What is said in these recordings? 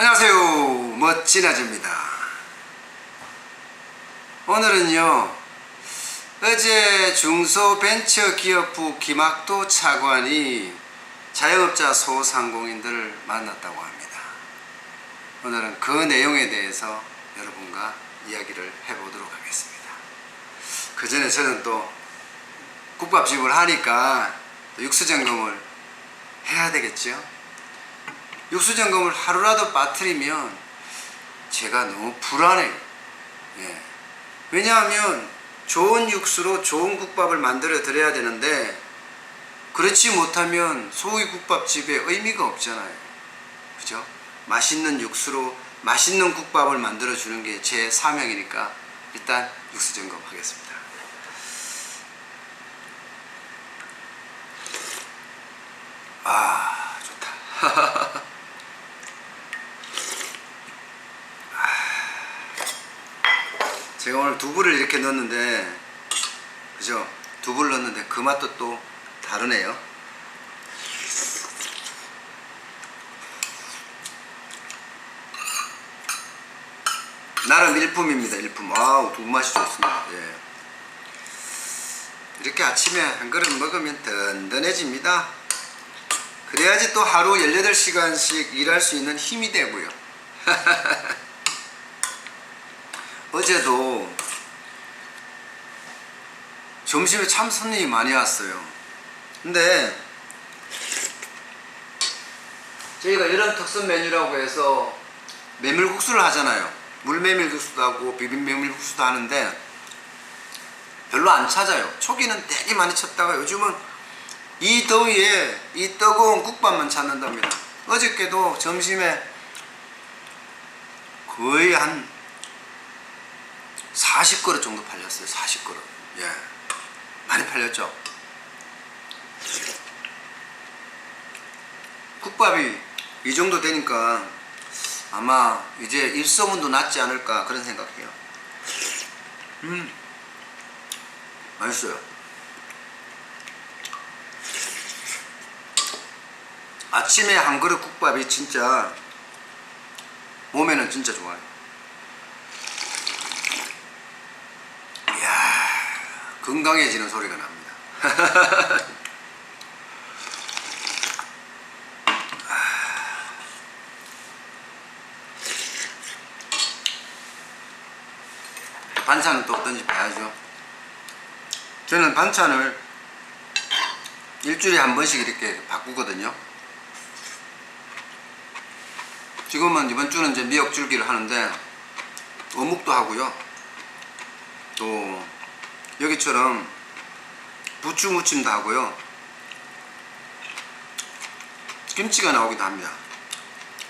안녕하세요, 멋진 아재입니다. 오늘은요, 어제 중소벤처기업부 김학도 차관이 자영업자 소상공인들을 만났다고 합니다. 오늘은 그 내용에 대해서 여러분과 이야기를 해보도록 하겠습니다. 그 전에 저는 또 국밥집을 하니까 육수점검을 해야 되겠죠. 육수점검을 하루라도 빠뜨리면 제가 너무 불안해요. 왜냐하면 좋은 육수로 좋은 국밥을 만들어 드려야 되는데 그렇지 못하면 소위 국밥집에 의미가 없잖아요. 그죠? 맛있는 육수로 맛있는 국밥을 만들어 주는 게 제 사명이니까 일단 육수점검 하겠습니다. 아, 좋다. 제가 오늘 두부를 이렇게 넣었는데, 그죠? 두부를 넣었는데 그 맛도 또 다르네요. 나름 일품입니다. 일품. 와우, 두부 맛이 좋습니다. 예. 이렇게 아침에 한 그릇 먹으면 든든해집니다. 그래야지 또 하루 18시간씩 일할 수 있는 힘이 되고요. 어제도 점심에 참 손님이 많이 왔어요. 근데 저희가 이런 특선 메뉴라고 해서 메밀국수를 하잖아요. 물메밀국수도 하고 비빔메밀국수도 하는데 별로 안 찾아요. 초기는 되게 많이 찾다가 요즘은 이 더위에 이 뜨거운 국밥만 찾는답니다. 어저께도 점심에 거의 한 40그릇 정도 팔렸어요. 40그릇. 예. 많이 팔렸죠. 국밥이 이 정도 되니까 아마 이제 입소문도 났지 않을까 그런 생각해요. 맛있어요. 아침에 한 그릇 국밥이 진짜 몸에는 진짜 좋아요. 이야, 건강해지는 소리가 납니다. 반찬은 또 어떤지 봐야죠. 저는 반찬을 일주일에 한 번씩 이렇게 바꾸거든요. 지금은 이번 주는 이제 미역줄기를 하는데 어묵도 하고요. 또 여기처럼 부추 무침도 하고요. 김치가 나오기도 합니다.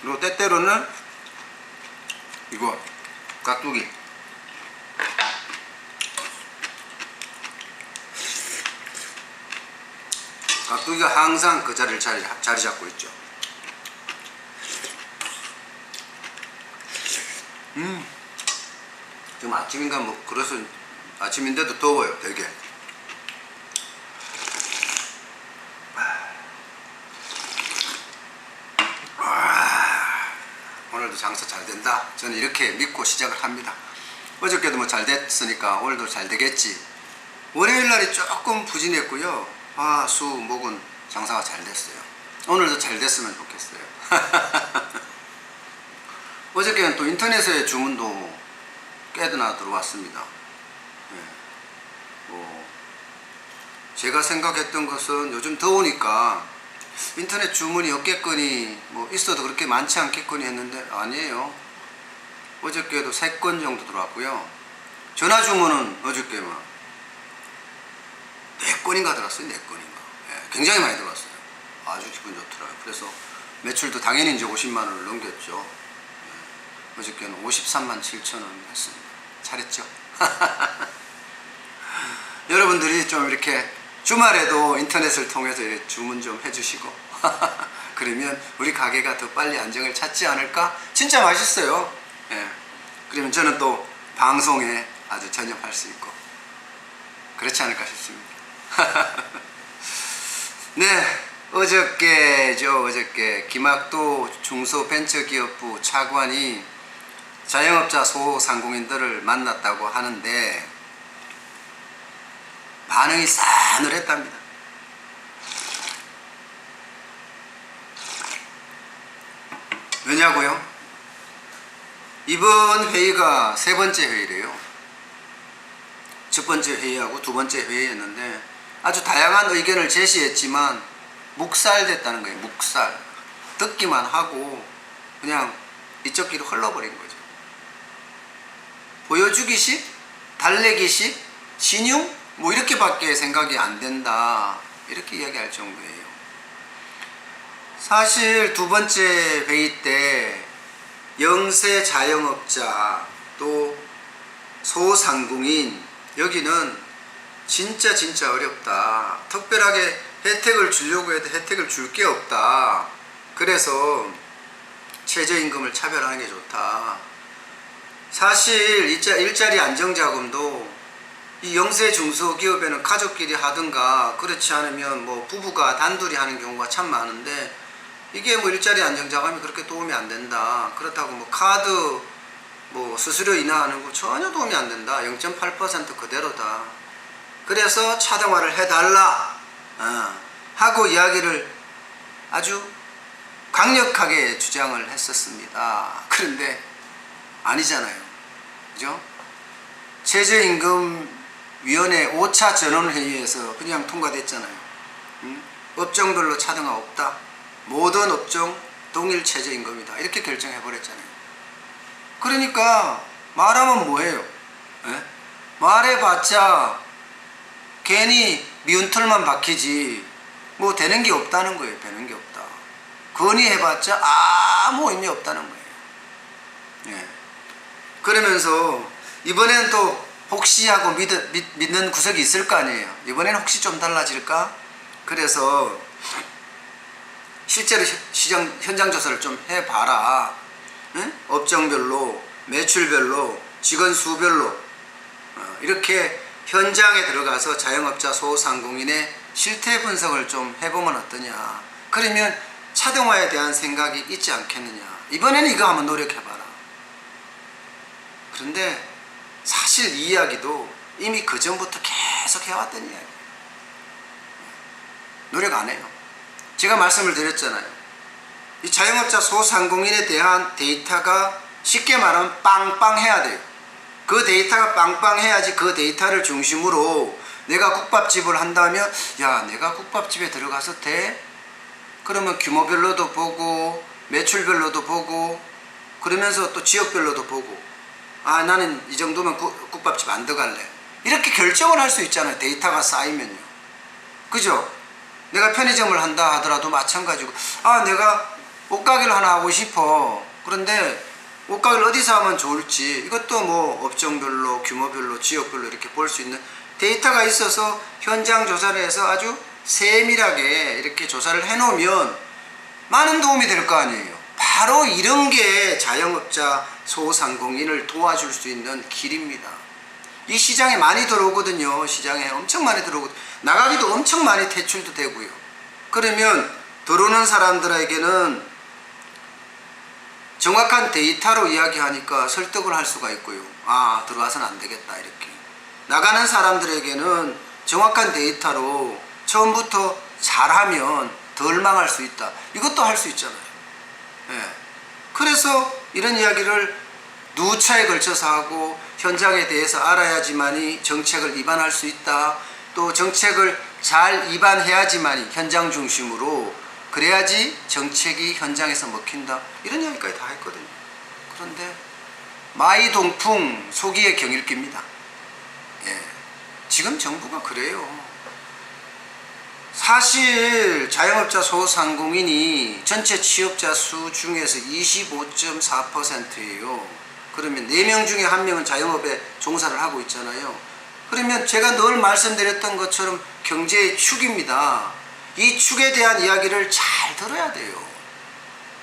그리고 때때로는 이거 깍두기. 깍두기가 항상 그 자리를 자리 잡고 있죠. 지금 아침인가 뭐 그래서 아침인데도 더워요. 되게. 오늘도 장사 잘 된다. 저는 이렇게 믿고 시작을 합니다. 어저께도 뭐 잘 됐으니까 오늘도 잘 되겠지. 월요일 날이 조금 부진했고요. 화, 수, 목은 장사가 잘 됐어요. 오늘도 잘 됐으면 좋겠어요. 어저께는 또 인터넷에 주문도 꽤나 들어왔습니다. 제가 생각했던 것은 요즘 더우니까 인터넷 주문이 없겠거니 뭐 있어도 그렇게 많지 않겠거니 했는데 아니에요. 어저께도 3건 정도 들어왔고요. 전화 주문은 어저께 막 4건인가 들어왔어요. 4건인가. 굉장히 많이 들어왔어요. 아주 기분 좋더라고요. 그래서 매출도 당연히 이제 50만원을 넘겼죠. 어저께는 53만 7천원 했습니다. 잘했죠? 여러분들이 좀 이렇게 주말에도 인터넷을 통해서 주문 좀 해주시고 그러면 우리 가게가 더 빨리 안정을 찾지 않을까? 진짜 맛있어요. 그러면 저는 또 방송에 아주 전념할 수 있고 그렇지 않을까 싶습니다. 네, 어저께 김학도 중소벤처기업부 차관이 자영업자 소상공인들을 만났다고 하는데 반응이 싸늘했답니다. 왜냐고요? 이번 회의가 세 번째 회의래요. 첫 번째 회의하고 두 번째 회의였는데 아주 다양한 의견을 제시했지만 묵살됐다는 거예요. 묵살. 듣기만 하고 그냥 이쪽 길로 흘러버린 거죠. 보여주기식, 달래기식, 신용 뭐 이렇게밖에 생각이 안 된다, 이렇게 이야기할 정도예요. 사실 두 번째 회의 때 영세 자영업자 또 소상공인 여기는 진짜 어렵다. 특별하게 혜택을 주려고 해도 혜택을 줄 게 없다. 그래서 최저임금을 차별하는 게 좋다. 사실 일자리 안정자금도 이 영세 중소기업에는 가족끼리 하든가 그렇지 않으면 뭐 부부가 단둘이 하는 경우가 참 많은데 이게 뭐 일자리 안정자금이 그렇게 도움이 안 된다. 그렇다고 뭐 카드 뭐 수수료 인하하는 거 전혀 도움이 안 된다. 0.8% 그대로다. 그래서 차등화를 해달라 하고 이야기를 아주 강력하게 주장을 했었습니다. 그런데 아니잖아요. 그죠? 최저임금위원회 5차 전원회의에서 그냥 통과됐잖아요. 업종별로 차등화 없다. 모든 업종 동일 최저임금이다. 이렇게 결정해버렸잖아요. 그러니까 말하면 뭐예요? 예? 말해봤자 괜히 미운 털만 박히지 뭐 되는 게 없다는 거예요. 되는 게 없다. 건의해봤자 아무 의미 없다는 거예요. 예. 그러면서 이번에는 또 혹시 하고 믿는 구석이 있을 거 아니에요. 이번에는 혹시 좀 달라질까? 그래서 실제로 현장 조사를 좀 해봐라. 응? 업종별로, 매출별로, 직원 수별로 이렇게 현장에 들어가서 자영업자 소상공인의 실태 분석을 좀 해보면 어떠냐. 그러면 차등화에 대한 생각이 있지 않겠느냐. 이번에는 이거 한번 노력해봐라. 그런데 사실 이 이야기도 이미 그 전부터 계속 해왔던 이야기예요. 노력 안 해요. 제가 말씀을 드렸잖아요. 이 자영업자 소상공인에 대한 데이터가 쉽게 말하면 빵빵해야 돼요. 그 데이터가 빵빵해야지 그 데이터를 중심으로 내가 국밥집을 한다면 야, 내가 국밥집에 들어가서 돼? 그러면 규모별로도 보고 매출별로도 보고 그러면서 또 지역별로도 보고 아, 나는 이 정도면 국밥집 안 들어갈래. 이렇게 결정을 할 수 있잖아요. 데이터가 쌓이면요. 그죠? 내가 편의점을 한다 하더라도 마찬가지고 아, 내가 옷가게를 하나 하고 싶어. 그런데 옷가게를 어디서 하면 좋을지 이것도 뭐 업종별로 규모별로 지역별로 이렇게 볼 수 있는 데이터가 있어서 현장 조사를 해서 아주 세밀하게 이렇게 조사를 해놓으면 많은 도움이 될 거 아니에요. 바로 이런 게 자영업자 소상공인을 도와줄 수 있는 길입니다. 이 시장에 많이 들어오거든요. 시장에 엄청 많이 들어오고 나가기도 엄청 많이 퇴출도 되고요. 그러면 들어오는 사람들에게는 정확한 데이터로 이야기하니까 설득을 할 수가 있고요. 아, 들어와서는 안 되겠다 이렇게. 나가는 사람들에게는 정확한 데이터로 처음부터 잘하면 덜 망할 수 있다. 이것도 할 수 있잖아요. 예. 그래서 이런 이야기를 누차에 걸쳐서 하고 현장에 대해서 알아야지만이 정책을 입안할 수 있다. 또 정책을 잘 입안해야지만이 현장 중심으로 그래야지 정책이 현장에서 먹힌다. 이런 이야기까지 다 했거든요. 그런데 마이동풍 소기의 경일기입니다. 예. 지금 정부가 그래요. 사실 자영업자 소상공인이 전체 취업자 수 중에서 25.4%예요. 그러면 4명 중에 1명은 자영업에 종사를 하고 있잖아요. 그러면 제가 늘 말씀드렸던 것처럼 경제의 축입니다. 이 축에 대한 이야기를 잘 들어야 돼요.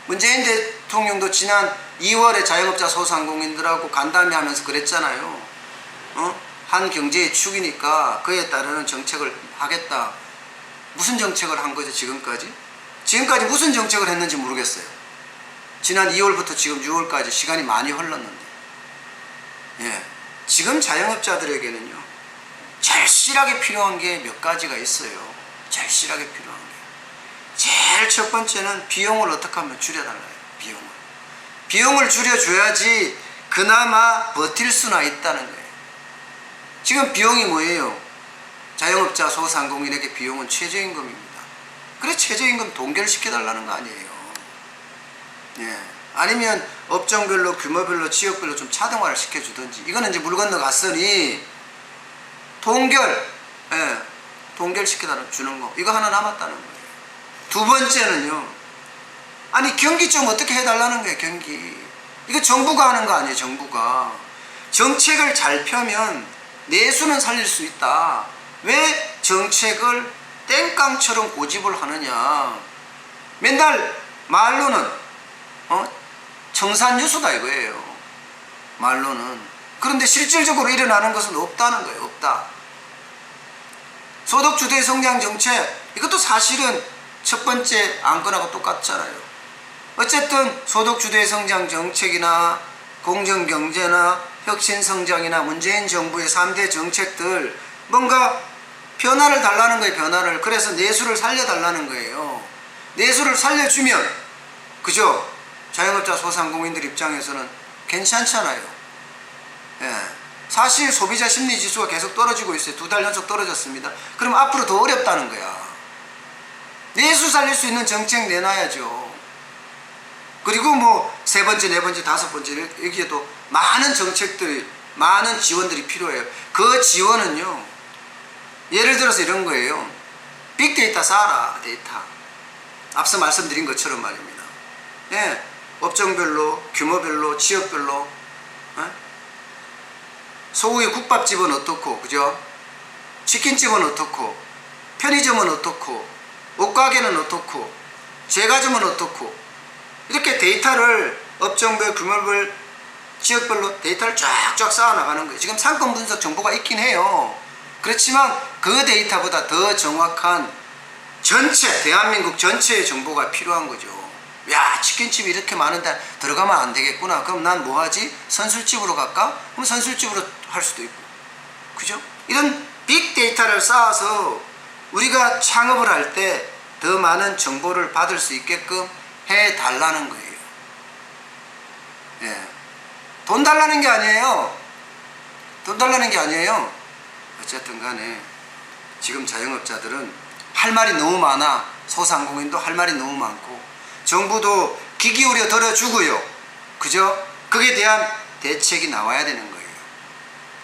문재인 대통령도 지난 2월에 자영업자 소상공인들하고 간담회 하면서 그랬잖아요. 한 경제의 축이니까 그에 따르는 정책을 하겠다. 무슨 정책을 한 거죠 지금까지? 지금까지 무슨 정책을 했는지 모르겠어요. 지난 2월부터 지금 6월까지 시간이 많이 흘렀는데, 예, 지금 자영업자들에게는요 절실하게 필요한 게 몇 가지가 있어요. 절실하게 필요한 게, 제일 첫 번째는 비용을 어떻게 하면 줄여달라요. 비용을 줄여줘야지 그나마 버틸 수나 있다는 거예요. 지금 비용이 뭐예요? 자영업자 소상공인에게 비용은 최저임금입니다. 그래 최저임금 동결시켜달라는 거 아니에요. 예. 아니면 업종별로 규모별로 지역별로 좀 차등화를 시켜주든지, 이거는 이제 물 건너갔으니 동결, 예, 동결시켜주는 거, 이거 하나 남았다는 거예요. 두 번째는요, 아니 경기 좀 어떻게 해달라는 거예요. 경기, 이거 정부가 하는 거 아니에요. 정부가 정책을 잘 펴면 내수는 살릴 수 있다. 왜 정책을 땡깡처럼 고집을 하느냐. 맨날 말로는 청산유수다 이거예요. 말로는. 그런데 실질적으로 일어나는 것은 없다는 거예요. 없다. 소득주도의 성장 정책, 이것도 사실은 첫 번째 안건하고 똑같잖아요. 어쨌든 소득주도의 성장 정책이나 공정경제나 혁신성장이나 문재인 정부의 3대 정책들, 뭔가 변화를 달라는 거예요. 변화를. 그래서 내수를 살려달라는 거예요. 내수를 살려주면, 그죠? 자영업자 소상공인들 입장에서는 괜찮잖아요. 예. 사실 소비자 심리지수가 계속 떨어지고 있어요. 2달 연속 떨어졌습니다. 그럼 앞으로 더 어렵다는 거야. 내수 살릴 수 있는 정책 내놔야죠. 그리고 뭐 세 번째, 네 번째, 다섯 번째, 여기에도 많은 정책들이, 많은 지원들이 필요해요. 그 지원은요, 예를 들어서 이런 거예요. 빅데이터 쌓아라. 데이터. 앞서 말씀드린 것처럼 말입니다. 예, 업종별로, 규모별로, 지역별로, 소우의 국밥집은 어떻고, 그죠? 치킨집은 어떻고, 편의점은 어떻고, 옷가게는 어떻고, 제과점은 어떻고, 이렇게 데이터를 업종별, 규모별, 지역별로 데이터를 쫙쫙 쌓아 나가는 거예요. 지금 상권 분석 정보가 있긴 해요. 그렇지만 그 데이터보다 더 정확한 전체, 대한민국 전체의 정보가 필요한 거죠. 야, 치킨집이 이렇게 많은데 들어가면 안 되겠구나. 그럼 난 뭐 하지? 선술집으로 갈까? 그럼 선술집으로 할 수도 있고. 그죠? 이런 빅데이터를 쌓아서 우리가 창업을 할 때 더 많은 정보를 받을 수 있게끔 해달라는 거예요. 예. 돈 달라는 게 아니에요. 돈 달라는 게 아니에요. 어쨌든 간에 지금 자영업자들은 할 말이 너무 많아. 소상공인도 할 말이 너무 많고, 정부도 귀 기울여 들어주고요. 그죠? 그에 대한 대책이 나와야 되는 거예요.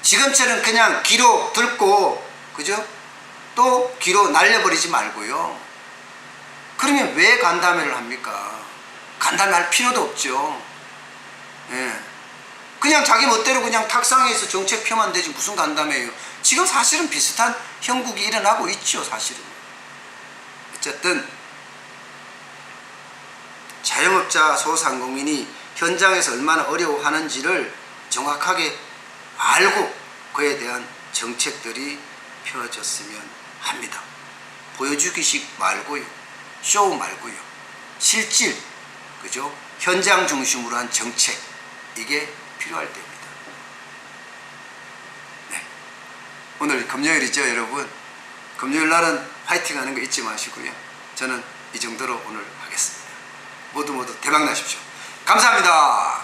지금처럼 그냥 귀로 듣고, 그죠? 또 귀로 날려버리지 말고요. 그러면 왜 간담회를 합니까? 간담회 할 필요도 없죠. 예. 그냥 자기 멋대로 그냥 탁상에서 정책 펴면 되지 무슨 간담회예요. 지금 사실은 비슷한 형국이 일어나고 있죠. 사실은. 어쨌든 자영업자 소상공인이 현장에서 얼마나 어려워하는지를 정확하게 알고 그에 대한 정책들이 펴졌으면 합니다. 보여주기식 말고요. 쇼 말고요. 실질, 그죠? 현장 중심으로 한 정책, 이게 필요할 때입니다. 네. 오늘 금요일이죠, 여러분. 금요일 날은 파이팅 하는 거 잊지 마시고요. 저는 이 정도로 오늘 하겠습니다. 모두 대박 나십시오. 감사합니다.